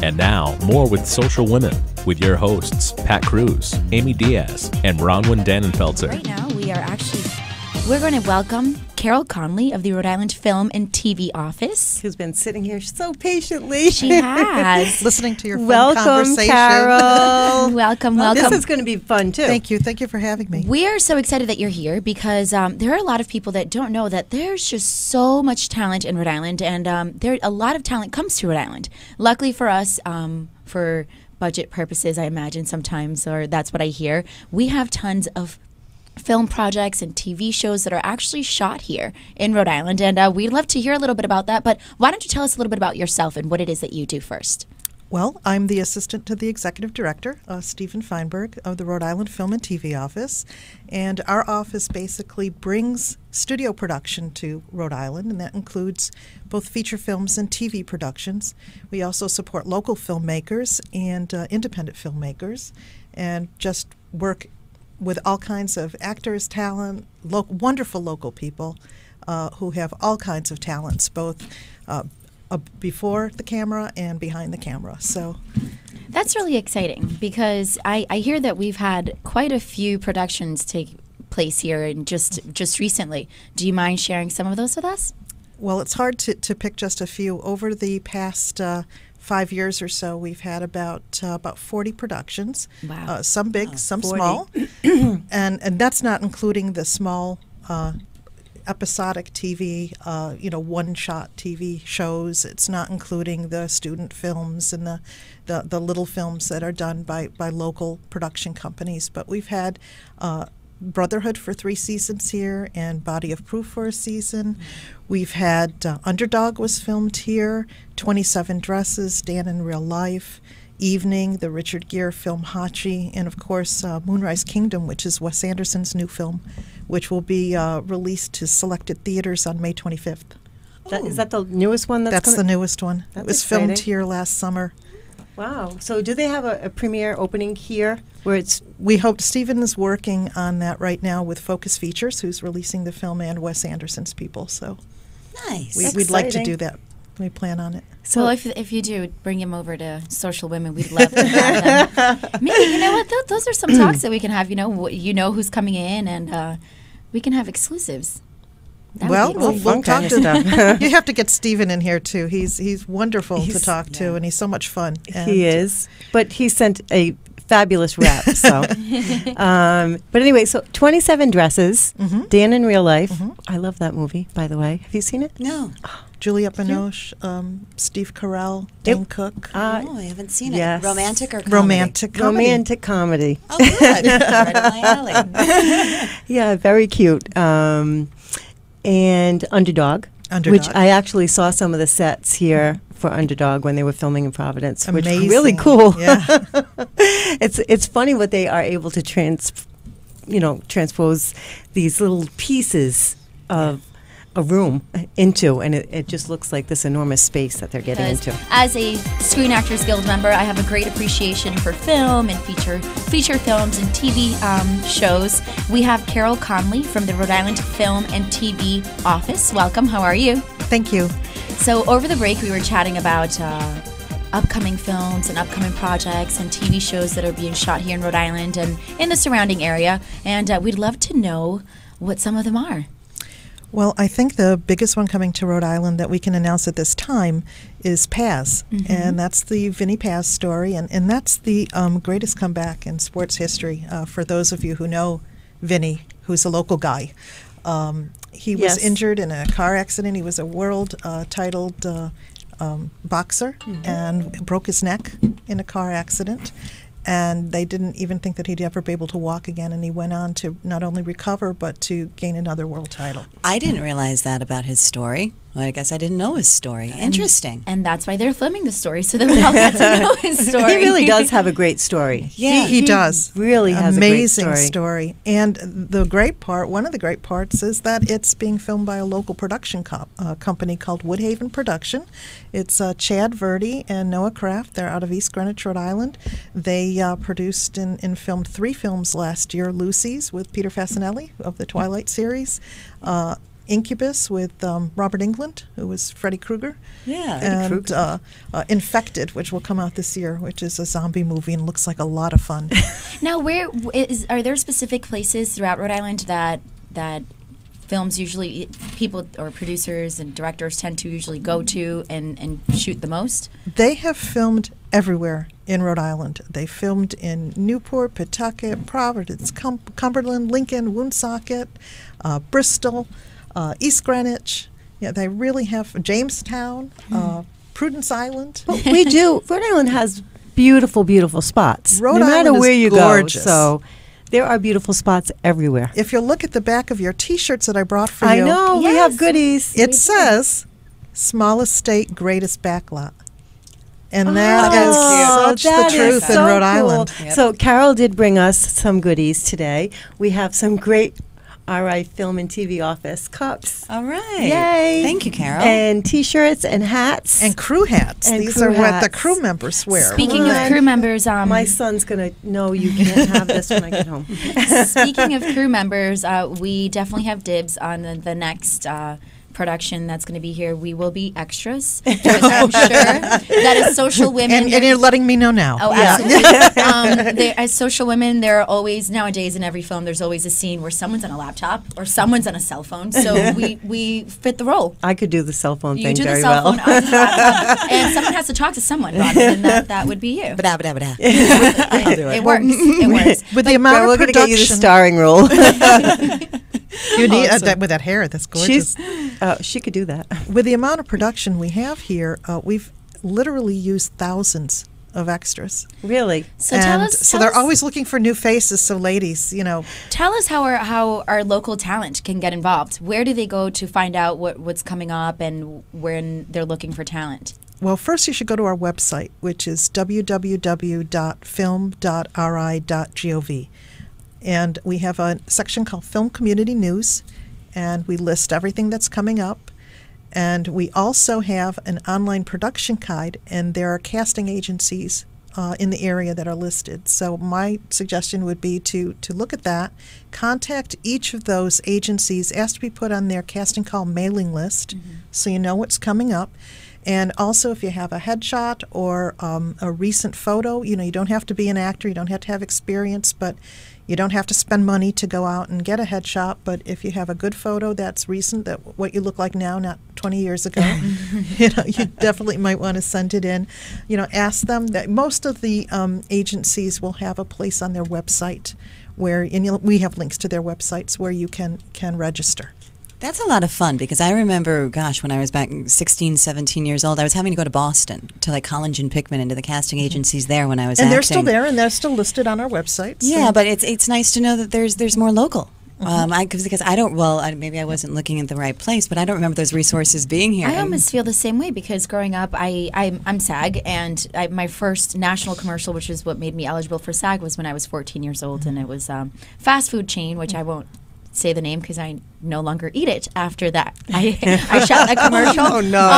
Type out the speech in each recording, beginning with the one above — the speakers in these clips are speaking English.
And now, more with Social Women with your hosts, Pat Cruz, Amy Diaz, and Bronwyn Dannenfelser. Right now, we're going to welcome Carol Conley of the Rhode Island Film and TV Office. Who's been sitting here so patiently. She has. Listening to your fun conversation. Carol. Welcome. This is going to be fun, too. Thank you. Thank you for having me. We are so excited that you're here because there are a lot of people that don't know that there's just so much talent in Rhode Island, and a lot of talent comes to Rhode Island. Luckily for us, for budget purposes, I imagine sometimes, or that's what I hear, we have tons of film projects and TV shows that are actually shot here in Rhode Island, and we'd love to hear a little bit about that. But why don't you tell us a little bit about yourself and what it is that you do first? Well, I'm the assistant to the executive director, Stephen Feinberg, of the Rhode Island Film and TV Office, and our office basically brings studio production to Rhode Island, and that includes both feature films and TV productions. We also support local filmmakers and independent filmmakers, and just work with all kinds of actors, talent, wonderful local people who have all kinds of talents, both before the camera and behind the camera. So that's really exciting because I hear that we've had quite a few productions take place here and just recently. Do you mind sharing some of those with us? Well, it's hard to pick just a few. Over the past 5 years or so, we've had about 40 productions. Wow. Some big, some 40. small, and that's not including the small episodic TV, one-shot TV shows. It's not including the student films and the little films that are done by local production companies. But we've had Brotherhood for 3 seasons here and Body of Proof for a season. We've had Underdog was filmed here, 27 Dresses, Dan in Real Life, Evening, the Richard Gere film Hachi, and of course Moonrise Kingdom, which is Wes Anderson's new film, which will be released to selected theaters on May 25th. Is that the newest one? That's the newest one. That's it was exciting. filmed here last summer. Wow. So do they have a premiere opening here where it's... We hope Stephen is working on that right now with Focus Features, who's releasing the film, and Wes Anderson's people. So nice. We'd like to do that. We plan on it. So if you do, bring him over to Social Women. We'd love to have them. Maybe, you know what, those are some talks that we can have. You know who's coming in, and we can have exclusives. Well, we'll talk to stuff. You have to get Stephen in here, too. He's wonderful to talk to, and he's so much fun. And he is. But he sent a fabulous rap. So, but anyway, so 27 Dresses, Dan in Real Life. I love that movie, by the way. Have you seen it? No. Juliette Binoche, Steve Carell, Dane Cook. Oh, I haven't seen yes. it. Romantic or comedy? Romantic comedy. Romantic comedy. Oh, good. Right up my alley. Yeah, very cute. And Underdog, which I actually saw some of the sets here for Underdog when they were filming in Providence, which was really cool. Yeah. It's funny what they are able to transpose these little pieces of a room into, and it just looks like this enormous space that they're getting into. As a Screen Actors Guild member, I have a great appreciation for film and feature films and TV shows. We have Carol Conley from the Rhode Island Film and TV Office. Welcome. How are you? Thank you. So over the break, we were chatting about upcoming films and upcoming projects and TV shows that are being shot here in Rhode Island and in the surrounding area, and we'd love to know what some of them are. Well, I think the biggest one coming to Rhode Island that we can announce at this time is Paz, and that's the Vinny Paz story, and that's the greatest comeback in sports history for those of you who know Vinny, who's a local guy. He was injured in a car accident. He was a world-titled boxer and broke his neck in a car accident. And they didn't even think that he'd ever be able to walk again, and he went on to not only recover, but to gain another world title. I didn't realize that about his story. Well, I guess I didn't know his story. Interesting. And that's why they're filming the story, so that we all get to know his story. He really does have a great story. Yeah. He does. Really has amazing a great story. And the great part, one of the great parts, is that it's being filmed by a local production company called Woodhaven Production. It's Chad Verdi and Noah Kraft. They're out of East Greenwich, Rhode Island. They produced and filmed 3 films last year. Lucy's with Peter Fasinelli of the Twilight series. Incubus with Robert Englund, who was Freddy Krueger. Yeah. And Infected, which will come out this year, which is a zombie movie and looks like a lot of fun. Now, are there specific places throughout Rhode Island that films usually, people or producers and directors tend to usually go to and shoot the most? They have filmed everywhere in Rhode Island. They filmed in Newport, Pawtucket, Providence, Cumberland, Lincoln, Woonsocket, Bristol, East Greenwich. Yeah, they really have Jamestown, Prudence Island. But we do. Rhode Island has beautiful, beautiful spots. Rhode no matter Island where is you gorgeous. go. So there are beautiful spots everywhere. If you look at the back of your T-shirts that I brought for I you, know. We Yes. have goodies. it says "Smallest state, greatest backlot," and that is such that the is truth in so Rhode cool. Island. Yep. So Carol did bring us some goodies today. We have some great RI Film and TV Office cups. All right. Yay. Thank you, Carol. And T-shirts and hats. And crew hats. And These crew are what the hats. crew members wear. Speaking of on. crew members, my son's going to know you can't have this when I get home. speaking of crew members, we definitely have dibs on the next production that's going to be here. We will be extras, because I'm sure that as social women. And you're letting me know now. Oh, absolutely. As social women, there are always, nowadays in every film, there's always a scene where someone's on a laptop or someone's on a cell phone. So we fit the role. I could do the cell phone You thing do the very cell well. phone on the laptop, and someone has to talk to someone, Robin, and that would be you. Bada, bada, bada. It works. It works. With the amount We're of going to get you the production, starring role. you need with that hair. That's gorgeous. She could do that. With the amount of production we have here, we've literally used thousands of extras. Really? So And tell they're us, always looking for new faces. So ladies, tell us how our local talent can get involved. Where do they go to find out what's coming up and when they're looking for talent? well, first you should go to our website, which is www.film.ri.gov. And we have a section called Film Community News, and we list everything that's coming up. And we also have an online production guide, and there are casting agencies in the area that are listed. So my suggestion would be to look at that, contact each of those agencies, ask to be put on their casting call mailing list, so you know what's coming up. And also, if you have a headshot or a recent photo, you don't have to be an actor, you don't have to have experience, but you don't have to spend money to go out and get a headshot. But if you have a good photo that's recent, that what you look like now, not 20 years ago, you definitely might want to send it in. Ask them. That most of the agencies will have a place on their website where, and we have links to their websites where you can register. That's a lot of fun because I remember, gosh, when I was back 16, 17 years old, I was having to go to Boston to like Collins and Pickman and to the casting agencies there when I was And acting. they're still there, and they're still listed on our website. Yeah, but it's nice to know that there's more local. Because I don't, maybe I wasn't looking at the right place, but I don't remember those resources being here. I almost feel the same way because growing up, I'm SAG, and my first national commercial, which is what made me eligible for SAG, was when I was 14 years old, and it was fast food chain, which I won't say the name because I no longer eat it after that. I shot that commercial. Oh, no.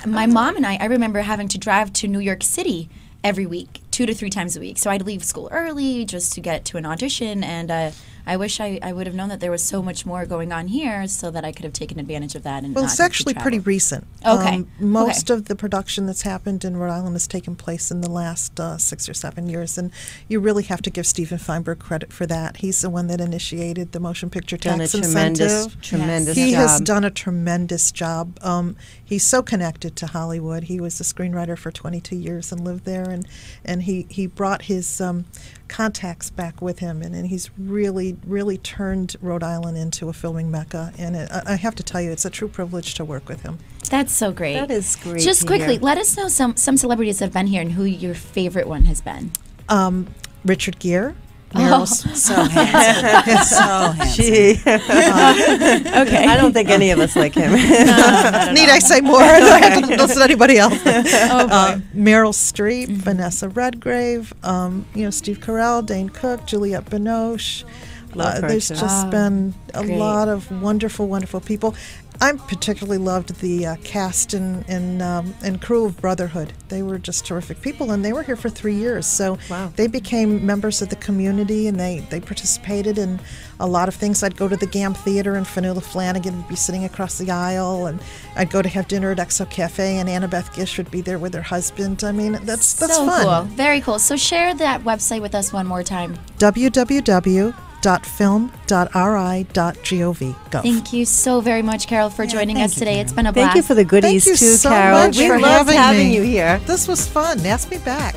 My mom and I remember having to drive to New York City every week, 2 to 3 times a week. So I'd leave school early just to get to an audition, and I wish I would have known that there was so much more going on here so that I could have taken advantage of that. And Well, not it's have to actually travel. pretty recent. Okay. Most of the production that's happened in Rhode Island has taken place in the last 6 or 7 years, and you really have to give Stephen Feinberg credit for that. He's the one that initiated the motion picture Done a tax incentive. tremendous He job. has done a tremendous job. He's so connected to Hollywood. He was a screenwriter for 22 years and lived there, and he brought his contacts back with him, and he's really turned Rhode Island into a filming mecca. And I have to tell you, it's a true privilege to work with him. That's so great. That is great. Just to quickly, hear. let us know some celebrities that have been here and who your favorite one has been. Richard Gere. Oh. Meryl so handsome. So handsome. Gee. Okay. I don't think any of us like him. Need I say more? I don't have to listen to anybody else. Meryl Streep, Vanessa Redgrave, Steve Carell, Dane Cook, Juliette Binoche. Love her There's too. just been a great. lot of wonderful, wonderful people. I particularly loved the cast and crew of Brotherhood. They were just terrific people, and they were here for 3 years. So Wow. they became members of the community, and they participated in a lot of things. I'd go to the GAM Theater, and Fanula Flanagan would be sitting across the aisle, and I'd go to have dinner at Exo Cafe, and Annabeth Gish would be there with her husband. I mean, that's so fun. cool. Very cool. So share that website with us one more time. www.film.ri.gov. Thank you so very much, Carol, for joining thank us you, today. Carol. It's been a blast. Thank you for the goodies Thank you too, so Carol. much We for loved having me. you here. This was fun. Ask me back.